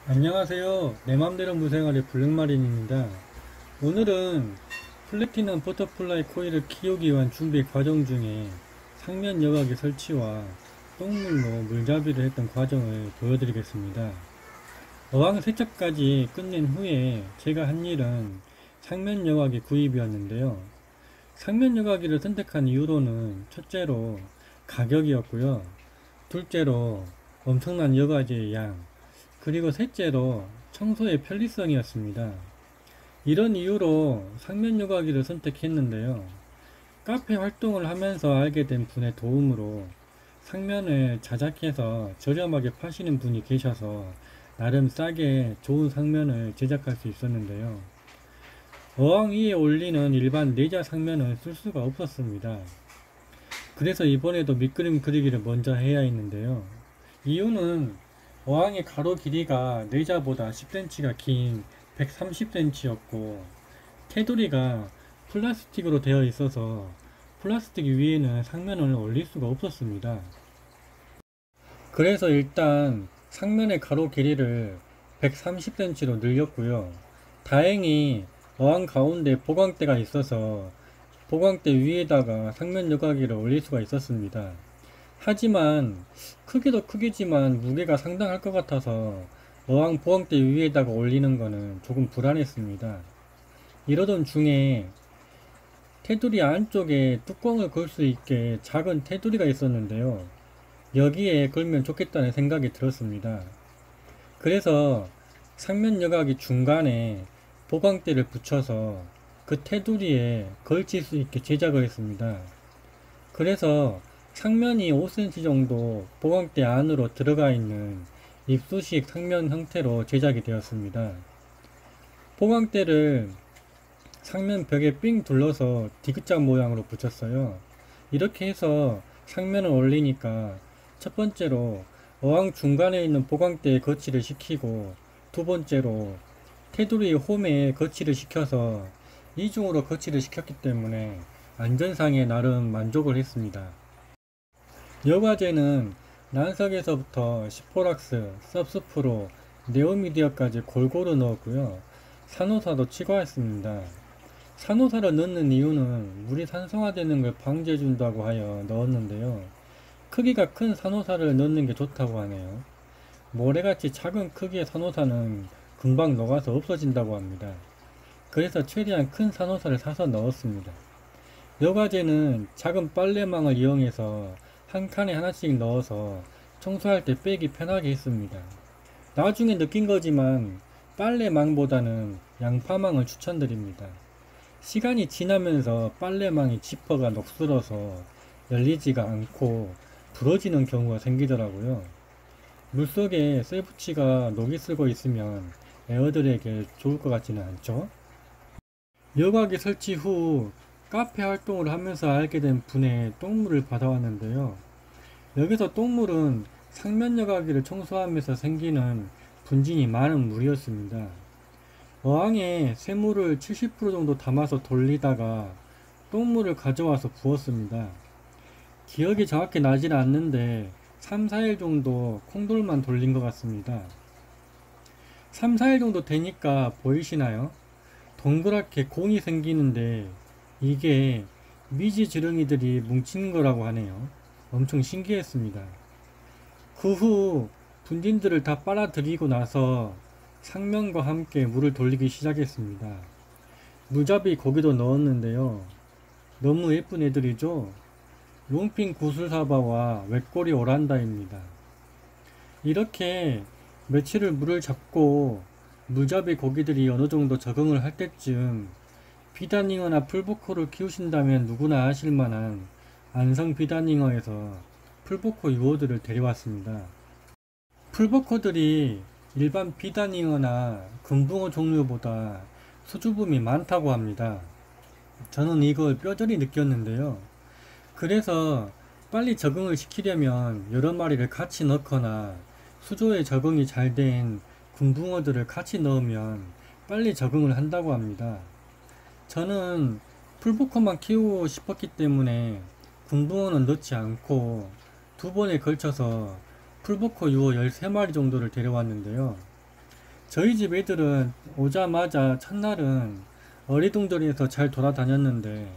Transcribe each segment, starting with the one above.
안녕하세요. 내 맘대로 무생활의 블랙마린입니다. 오늘은 플래티넘 버터플라이 코일을 키우기 위한 준비 과정 중에 상면 여과기 설치와 똥물로 물잡이를 했던 과정을 보여드리겠습니다. 어항 세척까지 끝낸 후에 제가 한 일은 상면 여과기 구입이었는데요. 상면 여과기를 선택한 이유로는 첫째로 가격이었고요. 둘째로 엄청난 여과지의 양, 그리고 셋째로 청소의 편리성이었습니다. 이런 이유로 상면 여과기를 선택했는데요. 카페 활동을 하면서 알게 된 분의 도움으로 상면을 자작해서 저렴하게 파시는 분이 계셔서 나름 싸게 좋은 상면을 제작할 수 있었는데요. 어항 위에 올리는 일반 내자 상면은 쓸 수가 없었습니다. 그래서 이번에도 밑그림 그리기를 먼저 해야 했는데요. 이유는 어항의 가로 길이가 내자보다 10cm가 긴 130cm였고 테두리가 플라스틱으로 되어 있어서 플라스틱 위에는 상면을 올릴 수가 없었습니다. 그래서 일단 상면의 가로 길이를 130cm로 늘렸고요. 다행히 어항 가운데 보강대가 있어서 보강대 위에다가 상면 여과기를 올릴 수가 있었습니다. 하지만 크기도 크기지만 무게가 상당할 것 같아서 어항 보강대 위에다가 올리는 거는 조금 불안했습니다. 이러던 중에 테두리 안쪽에 뚜껑을 걸 수 있게 작은 테두리가 있었는데요. 여기에 걸면 좋겠다는 생각이 들었습니다. 그래서 상면 여과기 중간에 보강대를 붙여서 그 테두리에 걸칠 수 있게 제작을 했습니다. 그래서 상면이 5cm 정도 보강대 안으로 들어가 있는 입수식 상면 형태로 제작이 되었습니다. 보강대를 상면 벽에 삥 둘러서 디귿자 모양으로 붙였어요. 이렇게 해서 상면을 올리니까 첫 번째로 어항 중간에 있는 보강대에 거치를 시키고 두 번째로 테두리 홈에 거치를 시켜서 이중으로 거치를 시켰기 때문에 안전상에 나름 만족을 했습니다. 여과제는 난석에서부터 시포락스, 섭스프로, 네오미디어까지 골고루 넣었고요. 산호사도 치과했습니다. 산호사를 넣는 이유는 물이 산성화되는 걸 방지해준다고 하여 넣었는데요. 크기가 큰 산호사를 넣는 게 좋다고 하네요. 모래같이 작은 크기의 산호사는 금방 녹아서 없어진다고 합니다. 그래서 최대한 큰 산호사를 사서 넣었습니다. 여과제는 작은 빨래망을 이용해서 한 칸에 하나씩 넣어서 청소할 때 빼기 편하게 했습니다. 나중에 느낀 거지만 빨래망보다는 양파망을 추천드립니다. 시간이 지나면서 빨래망이 지퍼가 녹슬어서 열리지가 않고 부러지는 경우가 생기더라고요. 물속에 쇠붙이가 녹이 슬고 있으면 애어들에게 좋을 것 같지는 않죠? 여과기 설치 후 카페 활동을 하면서 알게 된 분의 똥물을 받아왔는데요. 여기서 똥물은 상면 여과기를 청소하면서 생기는 분진이 많은 물이었습니다. 어항에 쇠물을 70% 정도 담아서 돌리다가 똥물을 가져와서 부었습니다. 기억이 정확히 나지는 않는데 3, 4일 정도 콩돌만 돌린 것 같습니다. 3, 4일 정도 되니까 보이시나요? 동그랗게 공이 생기는데 이게 미지 지렁이들이 뭉친 거라고 하네요. 엄청 신기했습니다. 그 후 분진들을 다 빨아들이고 나서 상면과 함께 물을 돌리기 시작했습니다. 물잡이 고기도 넣었는데요. 너무 예쁜 애들이죠? 롱핀 구슬사바와 외꼬리 오란다입니다. 이렇게 며칠을 물을 잡고 물잡이 고기들이 어느 정도 적응을 할 때쯤 비단잉어나 풀보코를 키우신다면 누구나 아실 만한 안성 비단잉어에서 풀보코 유어들을 데려왔습니다. 풀보코들이 일반 비단잉어나 금붕어 종류보다 수줍음이 많다고 합니다. 저는 이걸 뼈저리 느꼈는데요. 그래서 빨리 적응을 시키려면 여러 마리를 같이 넣거나 수조에 적응이 잘 된 금붕어들을 같이 넣으면 빨리 적응을 한다고 합니다. 저는 풀보코만 키우고 싶었기 때문에 금붕어는 넣지 않고 두 번에 걸쳐서 풀보코 유어 13마리 정도를 데려왔는데요. 저희 집 애들은 오자마자 첫날은 어리둥절해서 잘 돌아다녔는데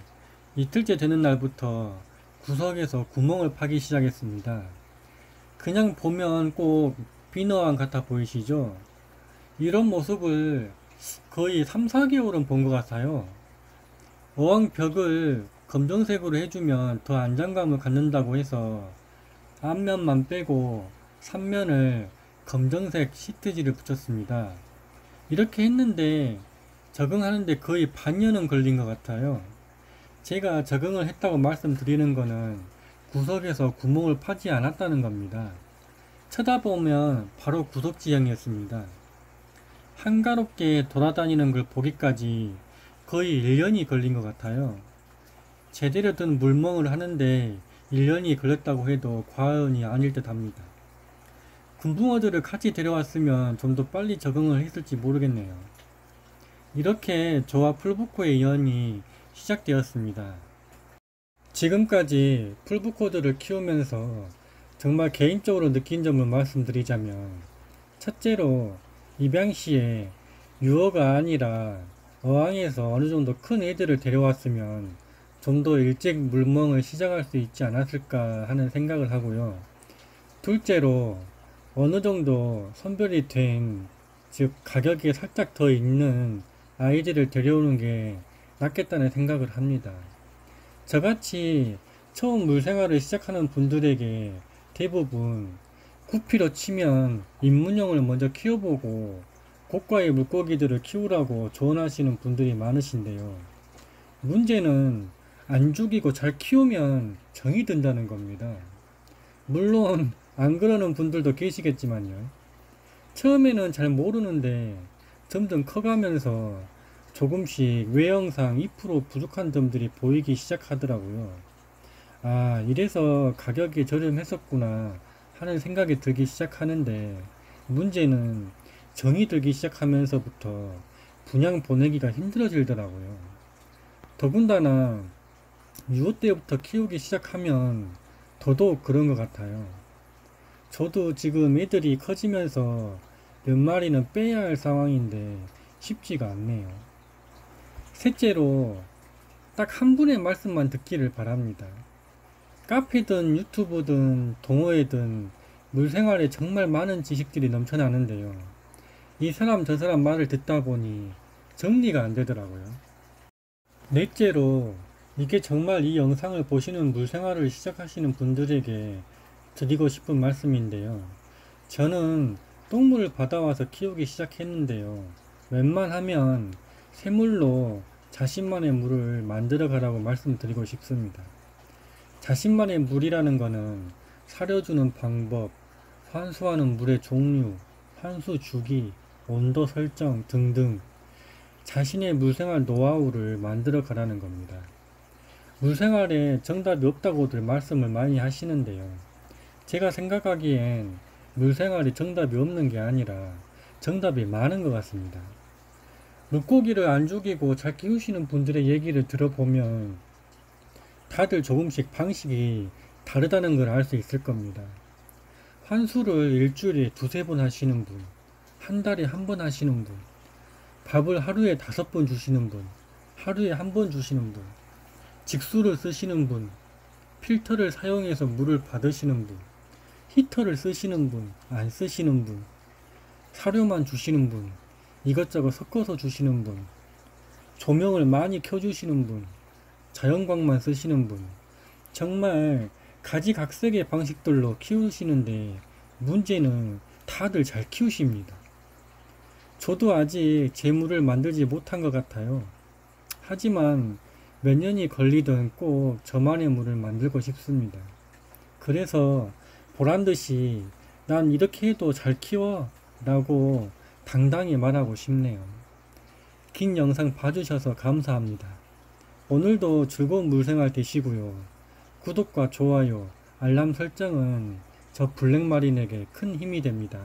이틀째 되는 날부터 구석에서 구멍을 파기 시작했습니다. 그냥 보면 꼭 비너왕 같아 보이시죠? 이런 모습을 거의 3, 4개월은 본 것 같아요. 어항 벽을 검정색으로 해주면 더 안정감을 갖는다고 해서 앞면만 빼고 3면을 검정색 시트지를 붙였습니다. 이렇게 했는데 적응하는데 거의 반년은 걸린 것 같아요. 제가 적응을 했다고 말씀드리는 거는 구석에서 구멍을 파지 않았다는 겁니다. 쳐다보면 바로 구석지형이었습니다. 한가롭게 돌아다니는 걸 보기까지 거의 1년이 걸린 것 같아요. 제대로 된 물멍을 하는데 1년이 걸렸다고 해도 과언이 아닐 듯 합니다. 금붕어들을 같이 데려왔으면 좀 더 빨리 적응을 했을지 모르겠네요. 이렇게 저와 풀부코의 연이 시작되었습니다. 지금까지 풀부코들을 키우면서 정말 개인적으로 느낀 점을 말씀드리자면, 첫째로 입양 시에 유어가 아니라 어항에서 어느 정도 큰 애들을 데려왔으면 좀 더 일찍 물멍을 시작할 수 있지 않았을까 하는 생각을 하고요. 둘째로 어느 정도 선별이 된, 즉 가격이 살짝 더 있는 아이들을 데려오는 게 낫겠다는 생각을 합니다. 저같이 처음 물생활을 시작하는 분들에게 대부분 구피로 치면 입문용을 먼저 키워보고 고가의 물고기들을 키우라고 조언하시는 분들이 많으신데요. 문제는 안 죽이고 잘 키우면 정이 든다는 겁니다. 물론 안 그러는 분들도 계시겠지만요. 처음에는 잘 모르는데 점점 커가면서 조금씩 외형상 2% 부족한 점들이 보이기 시작하더라고요. 아, 이래서 가격이 저렴했었구나 하는 생각이 들기 시작하는데, 문제는 정이 들기 시작하면서부터 분양 보내기가 힘들어지더라고요. 더군다나 유어 때부터 키우기 시작하면 더더욱 그런 것 같아요. 저도 지금 애들이 커지면서 몇 마리는 빼야 할 상황인데 쉽지가 않네요. 셋째로 딱 한 분의 말씀만 듣기를 바랍니다. 카페든 유튜브든 동호회든 물생활에 정말 많은 지식들이 넘쳐나는데요. 이 사람 저 사람 말을 듣다 보니 정리가 안 되더라고요. 넷째로 이게 정말 이 영상을 보시는 물생활을 시작하시는 분들에게 드리고 싶은 말씀인데요. 저는 똥물을 받아와서 키우기 시작했는데요. 웬만하면 새물로 자신만의 물을 만들어 가라고 말씀드리고 싶습니다. 자신만의 물이라는 거는 사려주는 방법, 환수하는 물의 종류, 환수 주기, 온도 설정 등등 자신의 물생활 노하우를 만들어 가라는 겁니다. 물생활에 정답이 없다고들 말씀을 많이 하시는데요. 제가 생각하기엔 물생활에 정답이 없는 게 아니라 정답이 많은 것 같습니다. 물고기를 안 죽이고 잘 키우시는 분들의 얘기를 들어보면 다들 조금씩 방식이 다르다는 걸 알 수 있을 겁니다. 환수를 일주일에 2~3번 하시는 분, 한 달에 1번 하시는 분, 밥을 하루에 5번 주시는 분, 하루에 1번 주시는 분, 직수를 쓰시는 분, 필터를 사용해서 물을 받으시는 분, 히터를 쓰시는 분, 안 쓰시는 분, 사료만 주시는 분, 이것저것 섞어서 주시는 분, 조명을 많이 켜주시는 분, 자연광만 쓰시는 분, 정말 가지각색의 방식들로 키우시는데 문제는 다들 잘 키우십니다. 저도 아직 제 물을 만들지 못한 것 같아요. 하지만 몇 년이 걸리든 꼭 저만의 물을 만들고 싶습니다. 그래서 보란듯이 난 이렇게 해도 잘 키워 라고 당당히 말하고 싶네요. 긴 영상 봐주셔서 감사합니다. 오늘도 즐거운 물생활 되시고요. 구독과 좋아요, 알람 설정은 저 블랙마린에게 큰 힘이 됩니다.